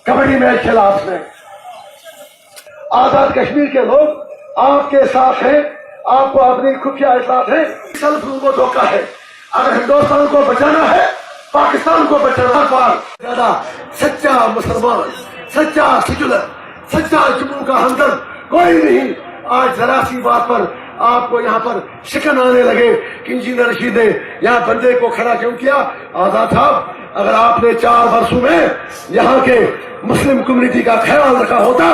Kabaddi match खेला आपने, आजाद कश्मीर के लोग आपके साथ हैं, आपको अपनी खुफिया इतलात है, सल्फ को धोखा है। अगर हिंदुस्तान को बचाना है, पाकिस्तान को बचाना पर ज्यादा सच्चा मुसलमान, सच्चा सेक्युलर, सच्चा जम्मू का हमदर्द कोई नहीं। आज जरा सी बात पर आपको यहाँ पर शिकन आने लगे कि इंजीनियर रशीद ने यहाँ बंदे को खड़ा क्यों किया। आजाद साहब, अगर आपने 4 वर्षों में यहाँ के मुस्लिम कम्युनिटी का ख्याल रखा होता,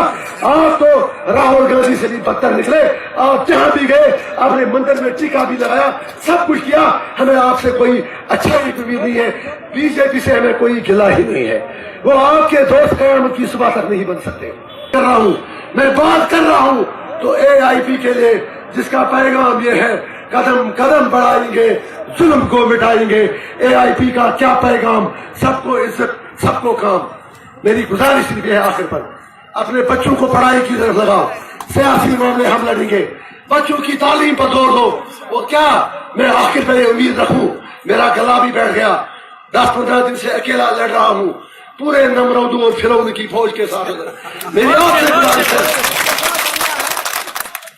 आप तो राहुल गांधी से भी बदतर निकले। आप जहाँ भी गए आपने मंदिर में टीका भी लगाया, सब कुछ किया। हमें आपसे कोई अच्छाई की उम्मीद नहीं है, बीजेपी से हमें कोई गिला ही नहीं है। वो आपके दोस्त कयामत की सुबह तक नहीं बन सकते। कर रहा हूँ, मैं बात कर रहा हूँ तो AIP के लिए, जिसका पैगाम ये है कदम कदम बढ़ाएंगे, जुल्म को मिटाएंगे। AIP का क्या पैगाम, सबको इज्जत, सबको काम। मेरी गुजारिश सिर्फ है आखिर पर, अपने बच्चों को पढ़ाई की तरफ लगाओ, सियासी मामले हम लड़ेंगे, बच्चों की तालीम पर जोर दो। वो क्या, मैं आखिर पर उम्मीद रखूं, मेरा गला भी बैठ गया, 10-15 दिन से अकेला लड़ रहा हूं पूरे नमरूद और फिरौन की फौज के साथ। मेरी आपसे गुजारिश है,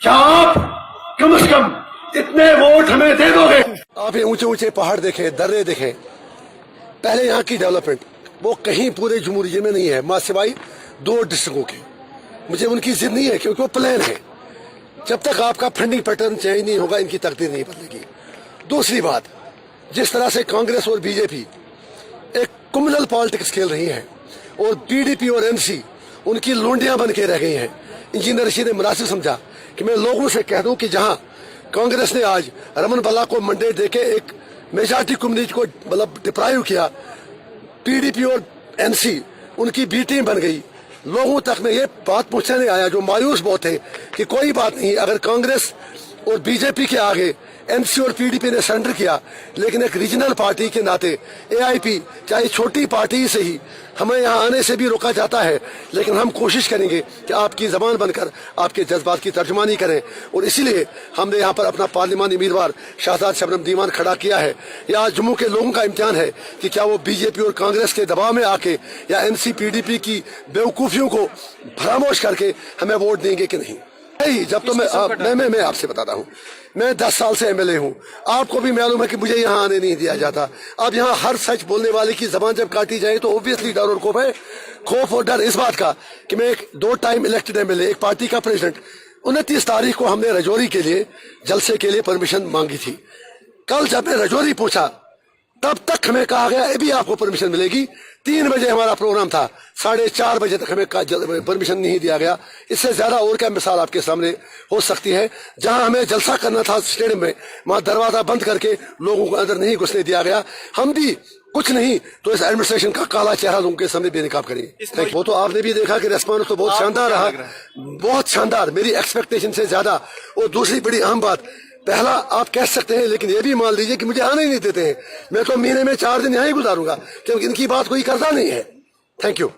क्या आप कम से कम इतने वोट हमें दे दोगे? आप ये ऊंचे ऊंचे पहाड़ देखें, दर्रे देखें, पहले यहाँ की डेवलपमेंट वो कहीं पूरे जमहूरिये में नहीं है, मां सिवाय 2 डिस्ट्रिक्टों के। मुझे उनकी जिद नहीं है क्योंकि वो प्लान है। जब तक आपका फंडिंग पैटर्न चेंज नहीं होगा, इनकी तकदीर नहीं बदलेगी। दूसरी बात, जिस तरह से कांग्रेस और बीजेपी एक कम्युनल पॉलिटिक्स खेल रही है और PDP और MC उनकी लोंडियां बन के रह गई हैं, इंजीनियर रशीद ने मुनासिब समझा कि मैं लोगों से कह दूं कि जहां कांग्रेस ने आज रमन बल्ला को मैंडेट देके एक मेजॉरिटी कम्युनिटी को मतलब डिप्राइव किया, PDP और NC उनकी बी टीम बन गई। लोगों तक में ये बात पहुंचाने आया जो मायूस बहुत है कि कोई बात नहीं, अगर कांग्रेस और बीजेपी के आगे MC और PDP ने सरेंडर किया, लेकिन एक रीजनल पार्टी के नाते AIP चाहे छोटी पार्टी से ही हमें यहाँ आने से भी रोका जाता है, लेकिन हम कोशिश करेंगे कि आपकी जबान बनकर आपके जज्बात की तर्जुमानी करें। और इसीलिए हमने यहाँ पर अपना पार्लिमानी उम्मीदवार शहजाद शबनम दीवान खड़ा किया है। यह आज जम्मू के लोगों का इम्तिहान है कि क्या वो बीजेपी और कांग्रेस के दबाव में आके या MC PDP की बेवकूफियों को फरामोश करके हमें वोट देंगे कि नहीं। जब तो मैं आपसे बताता हूँ, मैं 10 साल से MLA हूँ, आपको भी मालूम है कि मुझे यहाँ आने नहीं दिया जाता। अब यहाँ हर सच बोलने वाले की जबान जब काटी जाए तो ऑब्वियसली डर और खौफ है। खौफ और डर इस बात का कि मैं एक 2 टाइम इलेक्टेड MLA, एक पार्टी का प्रेसिडेंट। 29 तारीख को हमने रजौरी के लिए जलसे के लिए परमिशन मांगी थी। कल जब मैं रजौरी पहुंचा तब तक हमें कहा गया अभी आपको परमिशन मिलेगी। 3 बजे हमारा प्रोग्राम था, 4:30 बजे तक हमें परमिशन नहीं दिया गया। इससे ज्यादा और क्या मिसाल आपके सामने हो सकती है। जहां हमें जलसा करना था स्टेडियम में, वहां दरवाजा बंद करके लोगों को अंदर नहीं घुसने दिया गया। हम भी कुछ नहीं तो इस एडमिनिस्ट्रेशन का काला चेहरा लोगों के सामने बेनकाब करेंगे। वो तो आपने भी देखा कि रेस्पॉन्स तो बहुत शानदार रहा, बहुत शानदार, मेरी एक्सपेक्टेशन से ज्यादा। और दूसरी बड़ी अहम बात, पहला आप कह सकते हैं लेकिन ये भी मान लीजिए कि मुझे आने ही नहीं देते हैं। मैं तो महीने में 4 दिन यहाँ ही गुजारूंगा क्योंकि इनकी बात कोई करता नहीं है। Thank you.